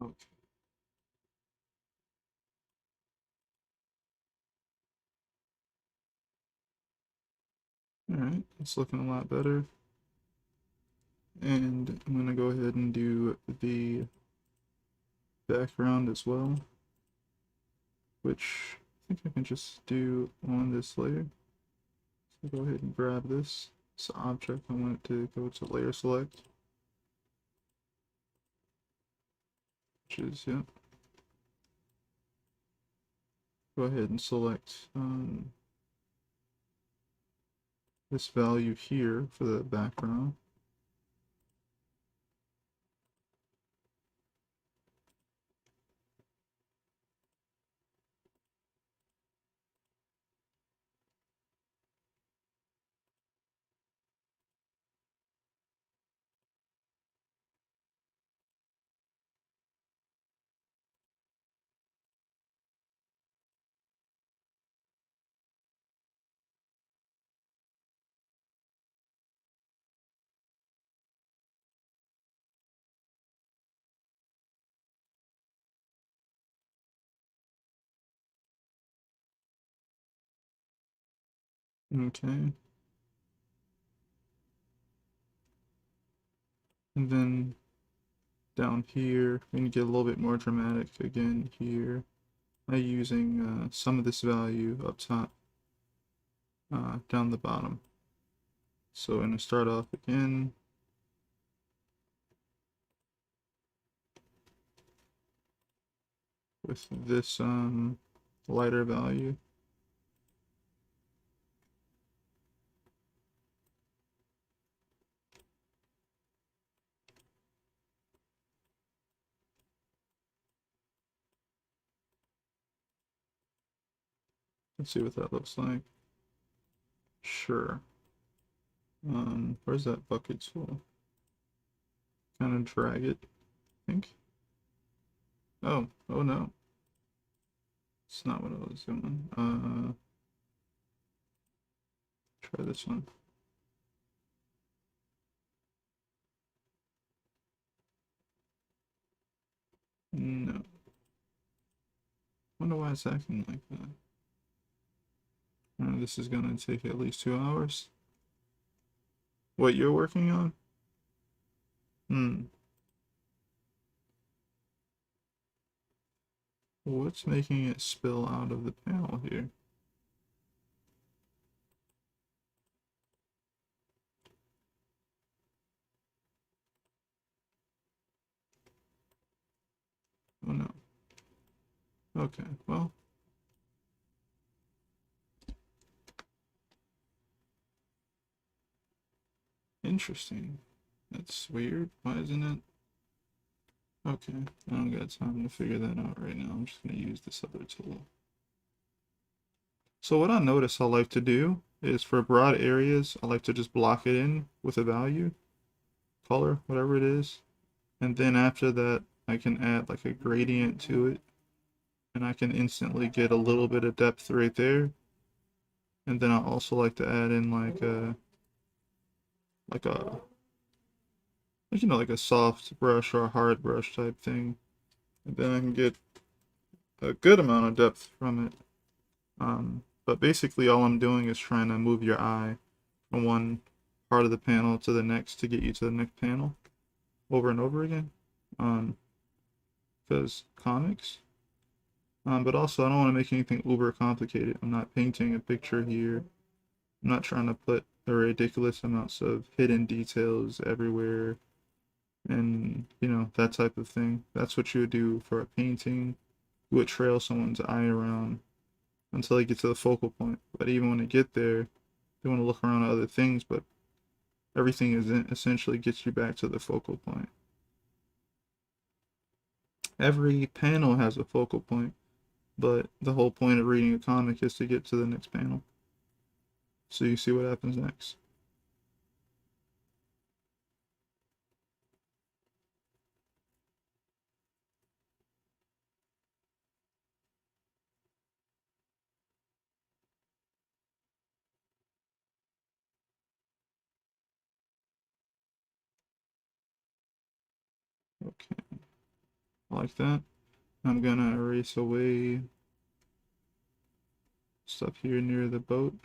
Okay. Alright, it's looking a lot better. And I'm gonna go ahead and do the background as well, which I think I can just do on this layer. So go ahead and grab this. This object, I want it to go to layer select, which is, yeah. Go ahead and select this value here for the background. Okay. And then down here, we need to get a little bit more dramatic again here by using some of this value up top. down the bottom. So I'm gonna start off again with this lighter value. Let's see what that looks like. Sure. Where's that bucket tool? Kind of drag it, I think. Oh no. It's not what I was doing. Try this one. No. Wonder why it's acting like that. This is gonna take at least 2 hours. What you're working on? What's making it spill out of the panel here? Oh no. Okay, well. Interesting. That's weird. Why isn't it? Okay, I don't got time to figure that out right now. I'm just gonna use this other tool. So what I notice I like to do is for broad areas, I like to just block it in with a value, color, whatever it is. And then after that, I can add like a gradient to it. And I can instantly get a little bit of depth right there. And then I also like to add in like a like a like a soft brush or a hard brush type thing. And then I can get a good amount of depth from it. But basically all I'm doing is trying to move your eye from one part of the panel to the next to get you to the next panel over and over again. Because comics. But also I don't want to make anything uber complicated. I'm not painting a picture here. I'm not trying to put a ridiculous amounts of hidden details everywhere and, you know, that type of thing. That's what you would do for a painting. You would trail someone's eye around until they get to the focal point. But even when they get there, they want to look around at other things, but everything is essentially gets you back to the focal point. Every panel has a focal point, but the whole point of reading a comic is to get to the next panel. So you see what happens next. Okay, like that. I'm gonna erase away stuff here near the boat.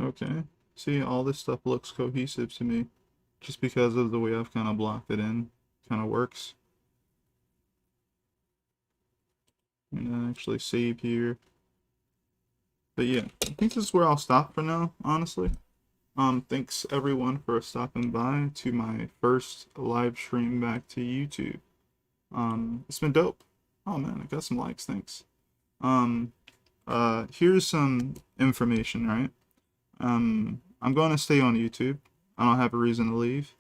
Okay. See, all this stuff looks cohesive to me just because of the way I've kind of blocked it in. Kind of works. I'm gonna actually save here. But yeah, I think this is where I'll stop for now, honestly. Thanks everyone for stopping by to my first live stream back to YouTube. It's been dope. Oh man, I got some likes, thanks. Um, here's some information, right? I'm going to stay on YouTube. I don't have a reason to leave.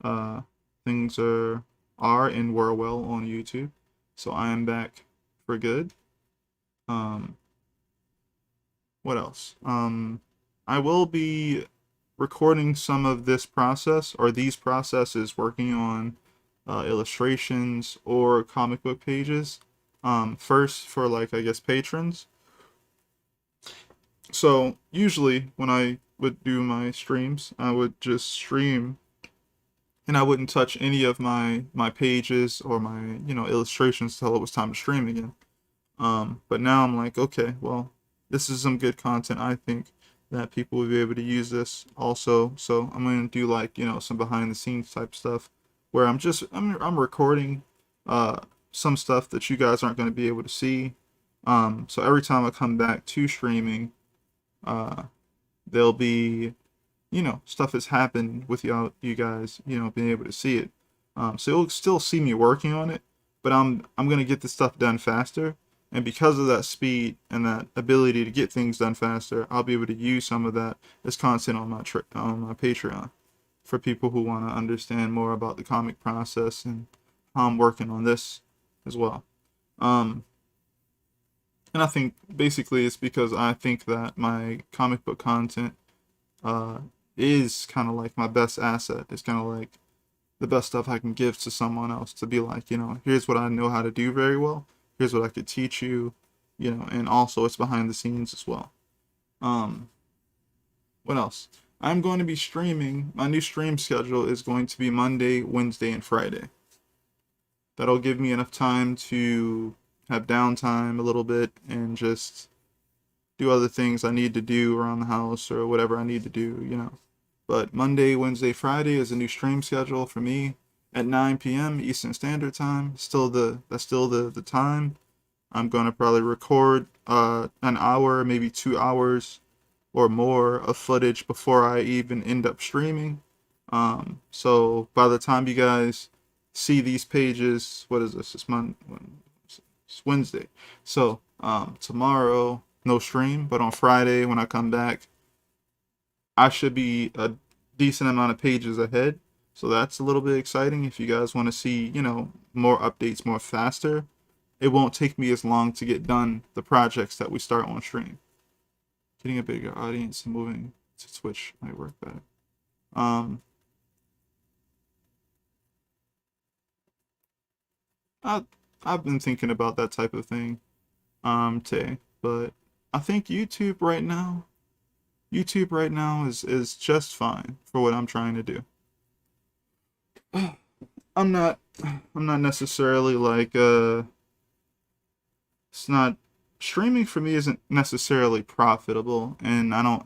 Uh, things are and were well on YouTube, so I am back for good. Um, what else? I will be recording some of this process or these processes, working on illustrations or comic book pages, first for, like, I guess, patrons. So usually when I would do my streams, I would just stream and I wouldn't touch any of my pages or my, illustrations till it was time to stream again. But now I'm like, okay, well, this is some good content. I think that people will be able to use this also. So I'm going to do, like, some behind the scenes type stuff where I'm recording some stuff that you guys aren't going to be able to see. So every time I come back to streaming, there'll be, stuff has happened with you guys, being able to see it. So you'll still see me working on it, but I'm gonna get this stuff done faster. And because of that speed and that ability to get things done faster, I'll be able to use some of that as content on my Patreon for people who want to understand more about the comic process and how I'm working on this as well. And I think basically it's because I think that my comic book content is kind of like my best asset. It's kind of like the best stuff I can give to someone else to be like, here's what I know how to do very well. Here's what I could teach you, and also it's behind the scenes as well. What else? I'm going to be streaming. My new stream schedule is going to be Monday, Wednesday, and Friday. That'll give me enough time to have downtime a little bit and just do other things I need to do around the house or whatever I need to do. But Monday, Wednesday, Friday is a new stream schedule for me at 9 p.m. Eastern Standard Time. That's still the time. I'm going to probably record an hour, maybe 2 hours or more of footage before I even end up streaming. So by the time you guys see these pages, what is this? It's Wednesday. So tomorrow, no stream, but on Friday when I come back, I should be a decent amount of pages ahead. So that's a little bit exciting. If you guys want to see, more updates more faster, it won't take me as long to get done the projects that we start on stream. Getting a bigger audience and moving to Twitch might work better. I've been thinking about that type of thing, today, but I think YouTube right now is just fine for what I'm trying to do. I'm not necessarily like it's not streaming for me isn't necessarily profitable, and I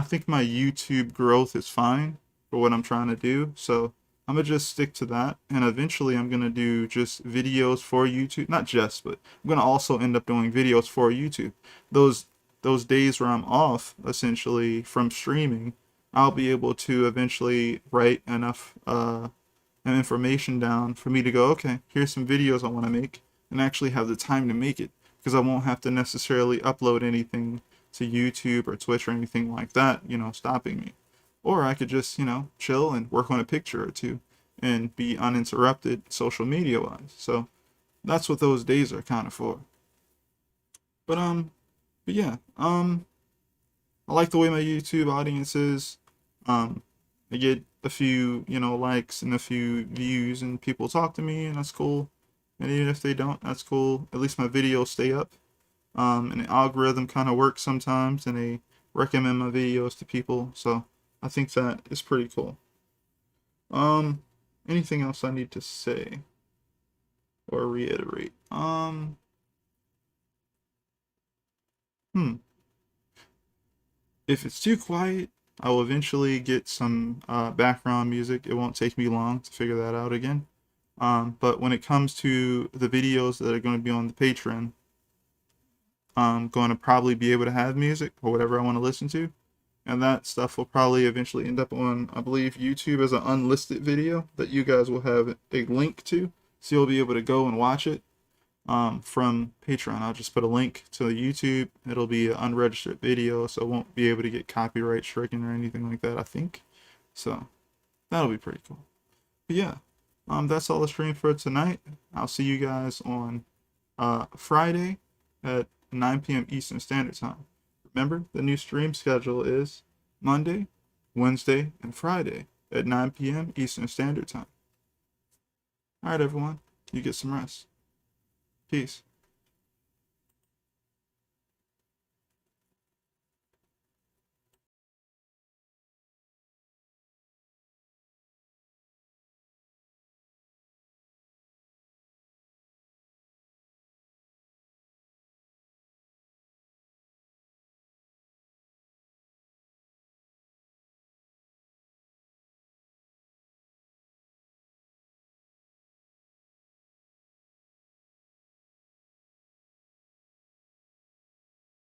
think my YouTube growth is fine for what I'm trying to do. So I'm gonna just stick to that, and eventually I'm gonna do just videos for YouTube. Not just, but I'm gonna also end up doing videos for YouTube. Those days where I'm off, essentially from streaming, I'll be able to eventually write enough information down for me to go, okay, here's some videos I want to make, and actually have the time to make it, because I won't have to necessarily upload anything to YouTube or Twitch or anything like that, stopping me. Or I could just, chill and work on a picture or two and be uninterrupted social media wise. So that's what those days are kind of for. But yeah, I like the way my YouTube audience is. I get a few, likes and a few views, and people talk to me, and that's cool. And even if they don't, that's cool. At least my videos stay up. And the algorithm kind of works sometimes, and they recommend my videos to people. So I think that is pretty cool. Anything else I need to say or reiterate? If it's too quiet, I will eventually get some background music. It won't take me long to figure that out again. But when it comes to the videos that are going to be on the Patreon, I'm going to probably be able to have music or whatever I want to listen to. And that stuff will probably eventually end up on, I believe, YouTube as an unlisted video that you guys will have a link to. So you'll be able to go and watch it from Patreon. I'll just put a link to the YouTube. It'll be an unregistered video, so it won't be able to get copyright stricken or anything like that, I think. So that'll be pretty cool. But yeah, that's all the stream for tonight. I'll see you guys on Friday at 9 p.m. Eastern Standard Time. Remember, the new stream schedule is Monday, Wednesday, and Friday at 9 p.m. Eastern Standard Time. Alright, everyone. You get some rest. Peace.